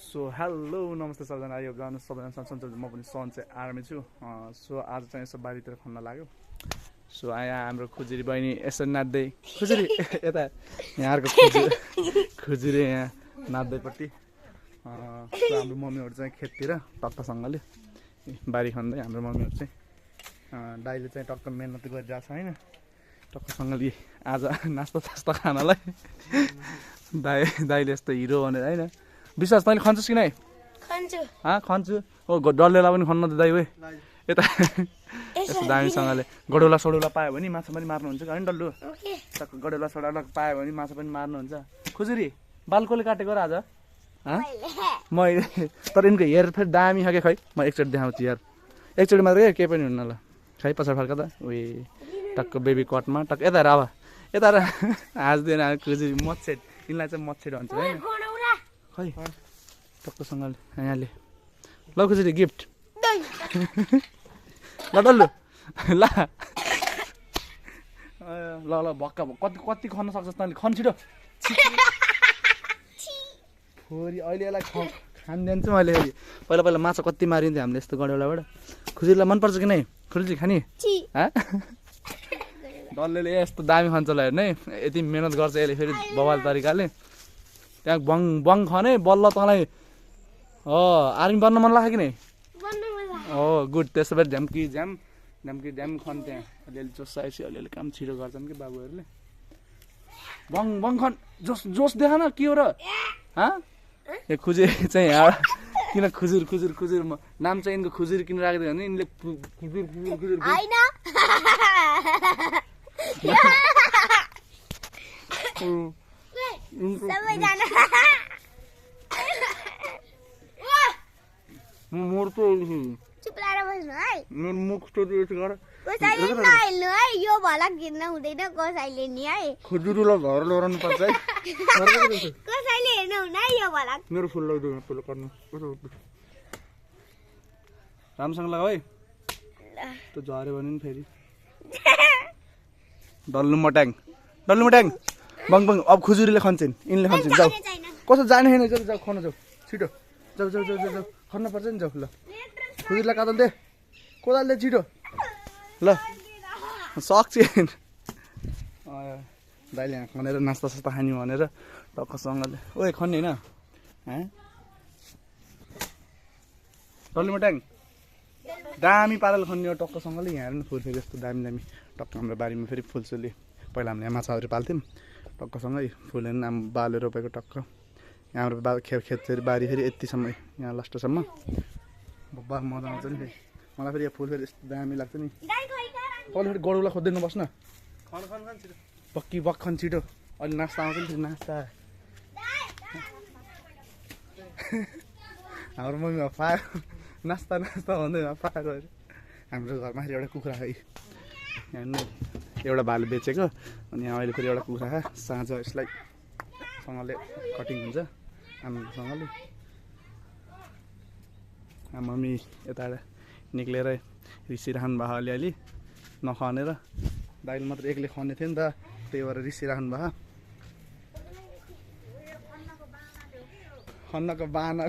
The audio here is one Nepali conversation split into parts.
सो हेलो नमस्ते सबजना यो गाउनु सबजना सन्चै म पनि सन्चै आर्मी छु सो आज चाहिँ यसो बारीतिर खन्न लाग्यो सो यहाँ हाम्रो खुजुरी बहिनी यसो नाच्दै खुजुरी यता यहाँको खुजुरी यहाँ नाच्दैपट्टि सो हाम्रो मम्मीहरू चाहिँ खेततिर टक्कसँगले बारी खन्दै हाम्रो मम्मीहरू चाहिँ दाइले चाहिँ टक्क मेहनत गरिरहेको छ हैन टक्कसँगले आज नास्ता सास्ता खानलाई दाइले यस्तो हिरो भनेर हैन विश्वास तैँले खन्छस् कि नै खन्छु खन्छु ओ डल्लेलाई पनि खन्न त दाइ ओए यता यस्तो दामीसँगले गडौला सडौला पायो भने माछा पनि मार्नुहुन्छ होइन डल्लु गडौला सडौला पायो भने माछा पनि मार्नुहुन्छ खुजुरी बालकोले काटेको र आज मैले तर यिनको हेर फेरि दामी खाके खै म एकचोटि देखाउँछु यार एकचोटि मात्रै केही पनि हुन्न ल खै पछाडि फर्का त उयो टक्क बेबी कटमा टक्क यता र अब यता र हाँस्दैन खुजुरी मच्छेड यिनलाई चाहिँ मच्छेड भन्छ होइन खै टक्कसँगले यहाँले ल खुजुरी गिफ्ट ल डल्लु ल ल ल भक्का कति कति खन्न सक्छस् तैँले खन छिटो फोरी अहिले यसलाई खानिदिन्छु चाहिँ मैले पहिला पहिला माछा कति मारिन्थ्यो हामीले यस्तो गडौलाबाट खुजुरीलाई मनपर्छ कि नै खुजुरी खाने डल्लेले यस्तो दामी खान्छ होला हेर्नु है यति मिहिनेत गर्छ यसले फेरि बवाल तरिकाले त्यहाँ बङ खने बल्ल तँलाई आर्मी बन्न मन लाग्यो कि नै हो गुड त्यसो भए झ्याम्की ड्याम खन त्यहाँ अलिअलि जोसाएपछि अलिअलि काम छिटो गर्छन् कि बाबुहरूले बङ खन जोस देखा न के हो र यो खुजुरी चाहिँ यहाँ किन खुजुर म नाम चाहिँ यिनको खुजुरी किन राखिदियो भने यिनले खुजुर खुजुरीलाई घर ल्याउनु पर्छ है मेरो फुल लगाइदिनु फुल गर्नु राम्रोसँग लगा है त झऱ्यो भने नि फेरि डल्लु मट्याङ बङ अब खुजुरीले खन्छन् यिनले खन्छन् जाऊ कसो जाने छैन जाऊ खन जाऊ छिटो जाऊ खन्न पर्छ नि जाऊ ल खुजुरीलाई कादल दे कोदालले छिटो ल सक्छन् दाइले यहाँ खनेर नास्ता सास्ता खाने भनेर टक्कसँगले ओए खन्ने होइन डल्लु मट्याङ दामी पाराले खन्ने हो टक्कसँगले यहाँ हेर्नु फुल फेरि यस्तो दामी टक्क हाम्रो बारीमा फेरि फुलसुली पहिला हामीले माछाहरू पाल्थ्यौँ टक्कसँगै फुल हेर्नु बाले रोपेको टक्क यहाँ हाम्रो खेत फेरि बारी फेरि यतिसम्म यहाँ लास्टसम्म बब्बा मजा आउँछ नि फेरि मलाई फेरि यो फुल फेरि यस्तो दामी लाग्छ नि कहिले फेरि गडौला खोज्दैन बस्न बक्की खन छिटो अहिले नास्ता आउँछ नि फेरि नास्ता हाम्रो मम्मीमा फायर नास्ता भन्दै फायर हाम्रो घरमा फेरि एउटा कुखुरा है हेर्नु एउटा भालु बेचेको अनि अहिले फेरि एउटा कुखुरा साँझ यसलाई सँगले कटिङ हुन्छ राम्रोसँगले मम्मी यताबाट निक्लेर रिसिराख्नु भयो अलिअलि नखनेर दाइले मात्र एक्लै खन्ने थियो नि त त्यही भएर रिसिराख्नु भयो खन्नको बाना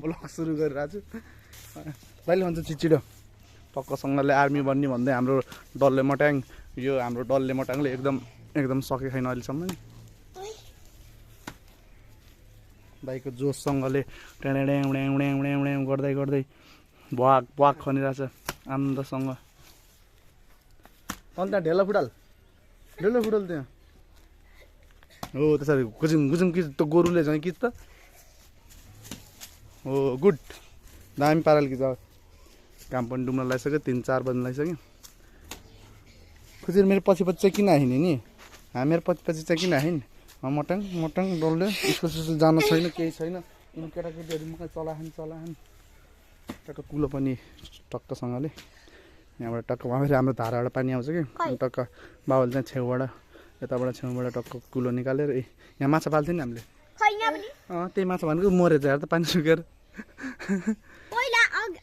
ब्लग सुरु गरिरहेको छु दाइले भन्छ छिटो टक्कसँगले आर्मी बन्ने भन्दै हाम्रो डल्ले मट्याङ यो हाम्रो डल्ले मट्याङले एकदम सकेको छैन अहिलेसम्म नि दाइको जोससँगले टेँडे गर्दै भ्वाक खनिरहेछ आनन्दसँग अन्त त्यहाँ ढेलो फुटाल त्यहाँ हो त्यसरी गुजुङ कि त गोरुले झन् कि त हो गुड दामी पाराले कि काम पनि डुब्न लागिसक्यो 3-4 बज्न लागिसक्यो खुजुरी मेरो पछि चाहिँ किन आहिने नि मेरो पछि चाहिँ किन आहिन् मटङ डल्ले स्कुल जान छैन केही छैन यिनी केटाकेटीहरू मकै चलाखान टक्क कुलो पनि टक्कसँगले यहाँबाट टक्क उहाँ फेरि हाम्रो धाराबाट पानी आउँछ कि टक्क बाबाले चाहिँ छेउबाट टक्क कुलो निकालेर यहाँ माछा पाल्थ्यो नि हामीले त्यही माछा भनेको मरेछ हेर त पानी सुकेर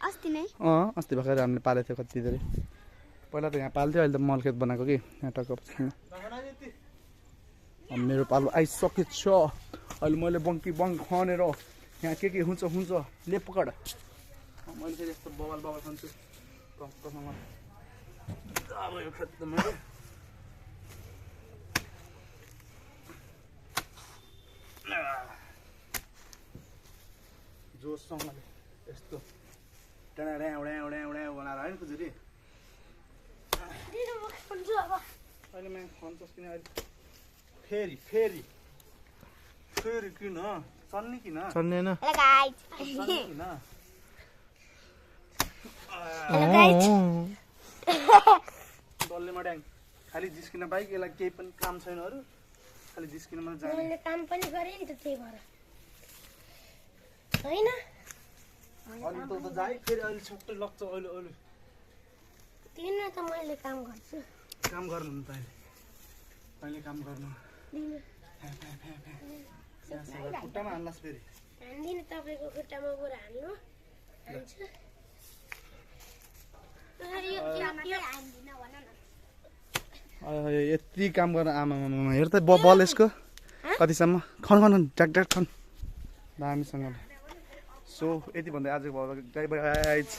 अस्ति भर्खर हामीले पालेको थियो कति धेरै पहिला त यहाँ पाल्थ्यो अहिले त मलखेत बनाएको कि यहाँ टक्क मेरो पालो आइसकेको छ अहिले मैले बङ खनेर यहाँ के हुन्छ हुन्छ ले पकड मैले फेरि यस्तो बबाल बबाल खान्छु टक्कसँग अब यो खेत मैले जोससँगले यस्तो ड्याउ ड्याउ ड्याउ ड्याउ बनाएर होइन खुजुरी अहिले म खन्छस् किन अहिले फेरि फेरि फेरि किन चल्ने किन चल्ने हैन किन डल्लेमा ड्याङ खालि जिस्किन बाइक यसलाई केही पनि काम छैन अरू खालि जिस्किन मात्र जाने मैले काम पनि गरेँ नि त त्यही भएर हैन अनि त जाई फेरि अहिले छट्टै लग्छ अहिले अहिले तिन त मैले काम गर्छु काम गर्नु नि त अहिले काम गर्नु खुट्टामा हान्लास् फेरि हान्दिन तपाईँको खुट्टामा गएर हान्नु हान्छु यति काम गर्न आमा हेर त बल यसको कतिसम्म खन खन ट्याक ट्याक खन दामीसँग सो यति भन्दै आजको गाइज